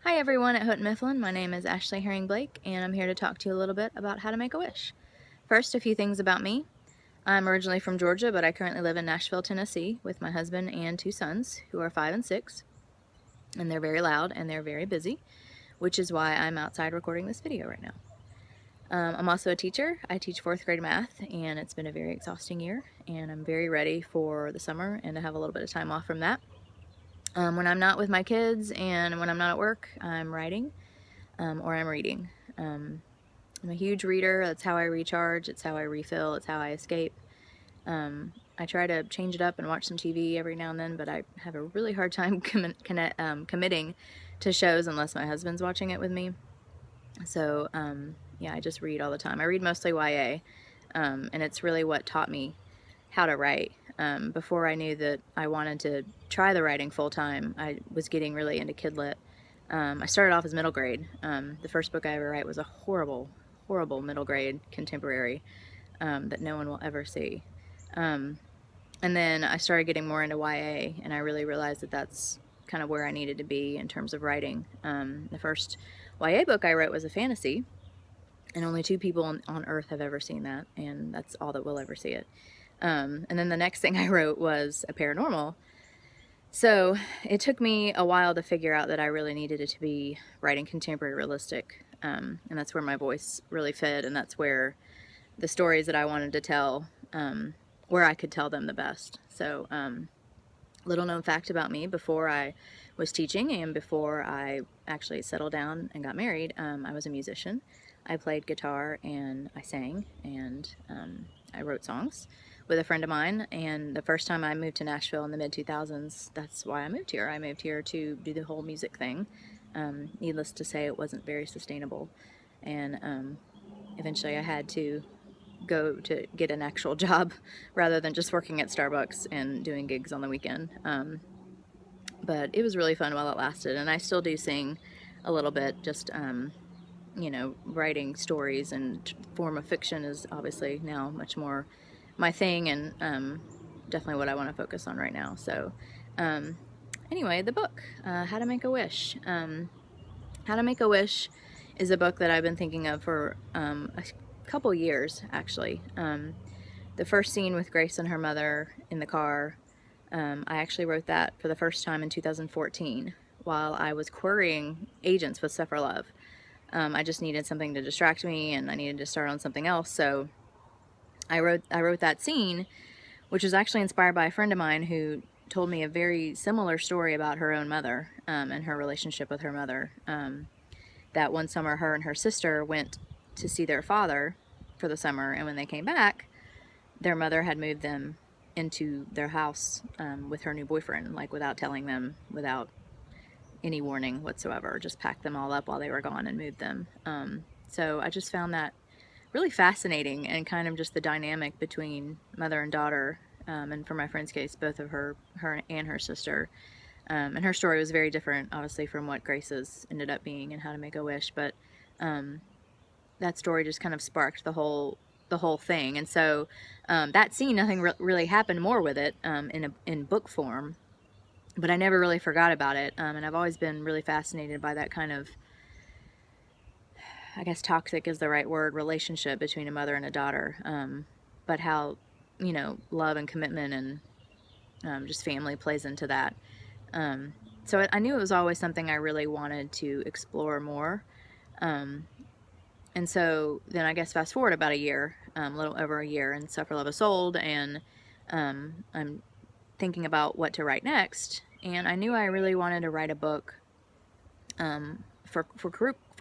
Hi everyone at Houghton Mifflin. My name is Ashley Herring Blake, and I'm here to talk to you a little bit about how to make a wish. First, a few things about me. I'm originally from Georgia, but I currently live in Nashville, Tennessee with my husband and two sons who are 5 and 6, and they're very loud and they're very busy, which is why I'm outside recording this video right now. I'm also a teacher. I teach 4th grade math, and it's been a very exhausting year, and I'm very ready for the summer and to have a little bit of time off from that. When I'm not with my kids and when I'm not at work, I'm writing or I'm reading. I'm a huge reader. That's how I recharge. It's how I refill. It's how I escape. I try to change it up and watch some TV every now and then, but I have a really hard time committing to shows unless my husband's watching it with me. So, yeah, I just read all the time. I read mostly YA, and it's really what taught me how to write. Before I knew that I wanted to try the writing full time, I was getting really into kid lit. I started off as middle grade. The first book I ever wrote was a horrible, horrible middle grade contemporary that no one will ever see. And then I started getting more into YA, and I really realized that that's kind of where I needed to be in terms of writing. The first YA book I wrote was a fantasy, and only 2 people on Earth have ever seen that, and that's all that will ever see it. And then the next thing I wrote was a paranormal. So it took me a while to figure out that I really needed it to be writing contemporary realistic, and that's where my voice really fit, and that's where the stories that I wanted to tell, where I could tell them the best. So little known fact about me: before I was teaching and before I actually settled down and got married, I was a musician. I played guitar and I sang, and I wrote songs with a friend of mine. And the first time I moved to Nashville in the mid-2000s, that's why I moved here. I moved here to do the whole music thing. Needless to say, it wasn't very sustainable, and eventually I had to go to get an actual job rather than just working at Starbucks and doing gigs on the weekend. But it was really fun while it lasted, and I still do sing a little bit, just you know, writing stories, and form of fiction is obviously now much more my thing, and definitely what I want to focus on right now. So anyway, the book, How to Make a Wish. How to Make a Wish is a book that I've been thinking of for a couple years, actually. The first scene with Grace and her mother in the car, I actually wrote that for the first time in 2014 while I was querying agents with Suffer Love. I just needed something to distract me, and I needed to start on something else, so I wrote that scene, which was actually inspired by a friend of mine who told me a very similar story about her own mother, and her relationship with her mother. That one summer, her and her sister went to see their father for the summer, and when they came back, their mother had moved them into their house with her new boyfriend, like without telling them, without any warning whatsoever. Just packed them all up while they were gone and moved them. So I just found that really fascinating, and kind of just the dynamic between mother and daughter, and for my friend's case, both of her and her sister. And her story was very different, obviously, from what Grace's ended up being in How to Make a Wish, but that story just kind of sparked the whole thing. And so that scene, nothing really happened more with it in book form, but I never really forgot about it. And I've always been really fascinated by that kind of, I guess toxic is the right word, relationship between a mother and a daughter. But how, you know, love and commitment and just family plays into that. So I knew it was always something I really wanted to explore more. And so then I guess fast forward about a year, a little over a year, and Suffer Love is sold, and I'm thinking about what to write next. And I knew I really wanted to write a book for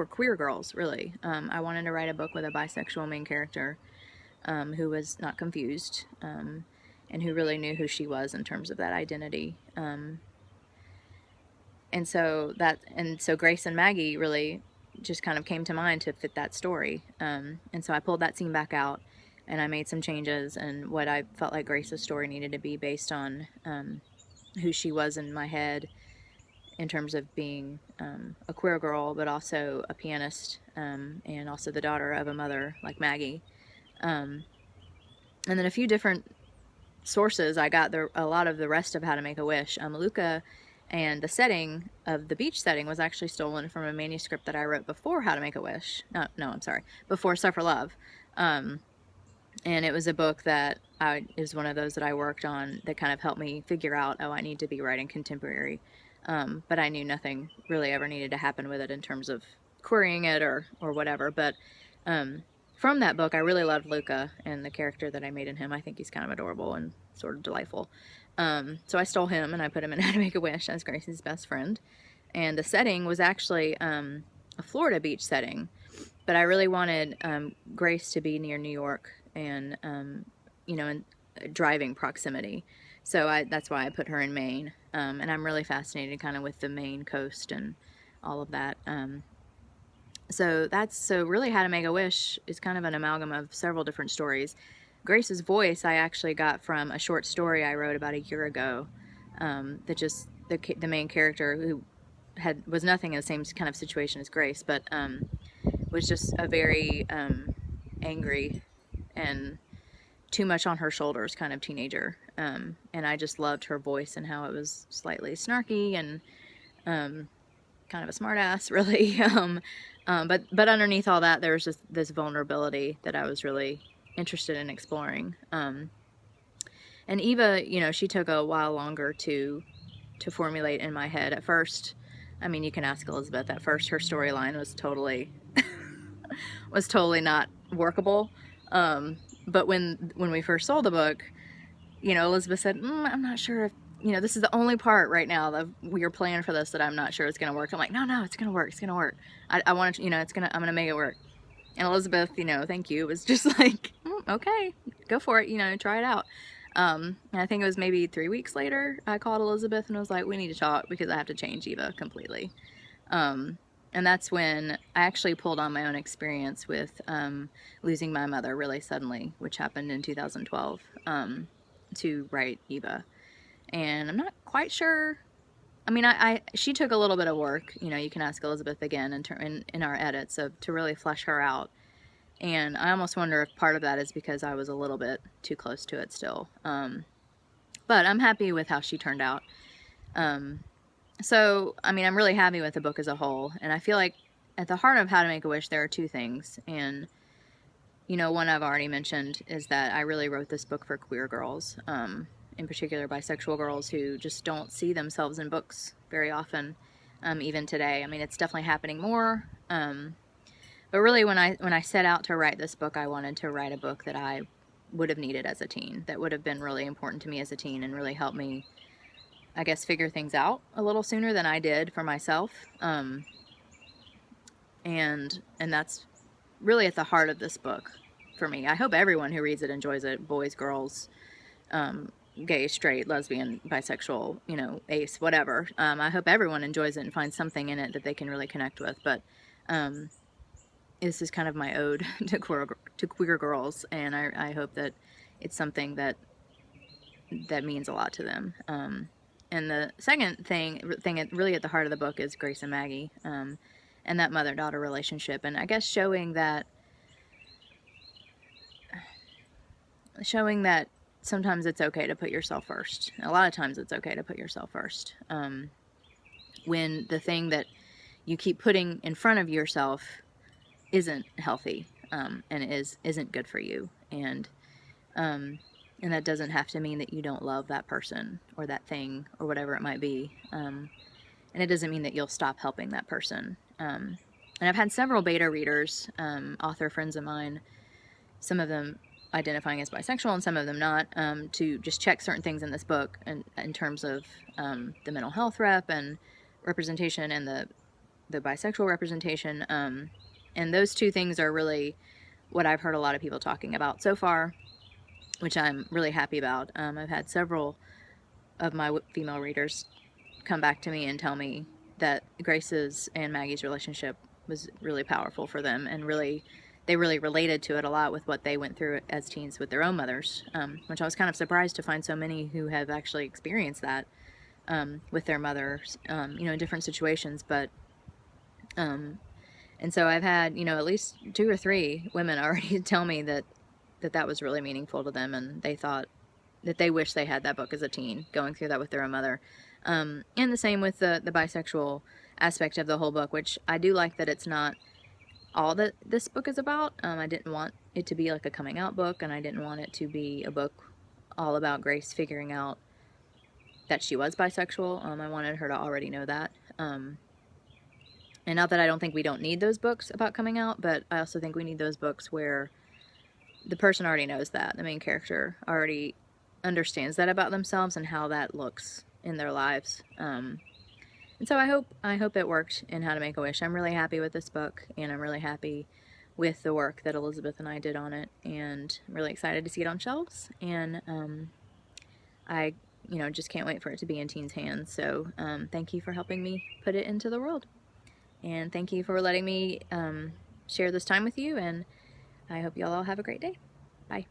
queer girls, really. I wanted to write a book with a bisexual main character who was not confused, and who really knew who she was in terms of that identity. And so Grace and Maggie really just kind of came to mind to fit that story. And so I pulled that scene back out, and I made some changes, and what I felt like Grace's story needed to be based on who she was in my head, in terms of being a queer girl, but also a pianist, and also the daughter of a mother like Maggie. And then a few different sources, I got a lot of the rest of How to Make a Wish. Luca And the setting of the beach setting was actually stolen from a manuscript that I wrote before How to Make a Wish. No, I'm sorry, before Suffer Love. And it was a book that it was one of those that I worked on that kind of helped me figure out, oh, I need to be writing contemporary. But I knew nothing really ever needed to happen with it in terms of querying it or whatever. But from that book, I really loved Luca and the character that I made in him. I think he's kind of adorable and sort of delightful. So I stole him and I put him in How to Make a Wish as Gracie's best friend. And the setting was actually a Florida beach setting. But I really wanted Grace to be near New York and, you know, in driving proximity. So that's why I put her in Maine. And I'm really fascinated kind of with the Maine coast and all of that. So really How to Make a Wish is kind of an amalgam of several different stories. Grace's voice I actually got from a short story I wrote about a year ago. That just the main character who was nothing in the same kind of situation as Grace, but was just a very angry and too much on her shoulders kind of teenager. And I just loved her voice and how it was slightly snarky and kind of a smartass, really. But underneath all that, there was just this vulnerability that I was really interested in exploring. And Eva, you know, she took a while longer to formulate in my head. At first, I mean, you can ask Elizabeth. At first, her storyline was totally not workable. But when we first sold the book, you know, Elizabeth said, I'm not sure if, you know, this is the only part right now that we are planning for this that I'm not sure it's going to work. I'm like, no, it's going to work. It's going to work. I want to, you know, I'm going to make it work. And Elizabeth, you know, thank you, was just like, okay, go for it, you know, try it out. And I think it was maybe 3 weeks later, I called Elizabeth and was like, we need to talk because I have to change Eva completely. And that's when I actually pulled on my own experience with losing my mother really suddenly, which happened in 2012, to write Eva. And I'm not quite sure. I mean, she took a little bit of work. You know, you can ask Elizabeth again in our edits to really flesh her out. And I almost wonder if part of that is because I was a little bit too close to it still. But I'm happy with how she turned out. So, I mean, I'm really happy with the book as a whole. And I feel like at the heart of How to Make a Wish, there are two things. And, you know, one I've already mentioned is that I really wrote this book for queer girls. In particular bisexual girls who just don't see themselves in books very often, even today. I mean, it's definitely happening more. But really, when I set out to write this book, I wanted to write a book that I would have needed as a teen, that would have been really important to me as a teen and really helped me, I guess, figure things out a little sooner than I did for myself. And that's really at the heart of this book for me. I hope everyone who reads it enjoys it, boys, girls, gay, straight, lesbian, bisexual, you know, ace, whatever. I hope everyone enjoys it and finds something in it that they can really connect with. But this is kind of my ode to queer girls, and I hope that it's something that means a lot to them. And the second thing really at the heart of the book is Grace and Maggie, and that mother-daughter relationship, and I guess showing that sometimes it's okay to put yourself first. A lot of times it's okay to put yourself first. When the thing that you keep putting in front of yourself isn't healthy, and isn't good for you. And that doesn't have to mean that you don't love that person or that thing or whatever it might be. And it doesn't mean that you'll stop helping that person. And I've had several beta readers, author friends of mine, some of them identifying as bisexual and some of them not, to just check certain things in this book in terms of the mental health rep and representation and the bisexual representation. And those two things are really what I've heard a lot of people talking about so far, which I'm really happy about. I've had several of my female readers come back to me and tell me that Grace's and Maggie's relationship was really powerful for them, and they really related to it a lot with what they went through as teens with their own mothers, which I was kind of surprised to find so many who have actually experienced that with their mothers, you know, in different situations. But and so I've had, you know, at least 2 or 3 women already tell me that was really meaningful to them, and they thought that they wish they had that book as a teen, going through that with their own mother. And the same with the bisexual aspect of the whole book, which I do like that it's not all that this book is about. I didn't want it to be like a coming out book, and I didn't want it to be a book all about Grace figuring out that she was bisexual. I wanted her to already know that. And not that I don't think we don't need those books about coming out, but I also think we need those books where the person already knows that. The main character already understands that about themselves and how that looks in their lives. And so I hope it worked in How to Make a Wish. I'm really happy with this book, and I'm really happy with the work that Elizabeth and I did on it, and I'm really excited to see it on shelves. And I, just can't wait for it to be in teens' hands. So thank you for helping me put it into the world. And thank you for letting me share this time with you, and I hope y'all all have a great day. Bye.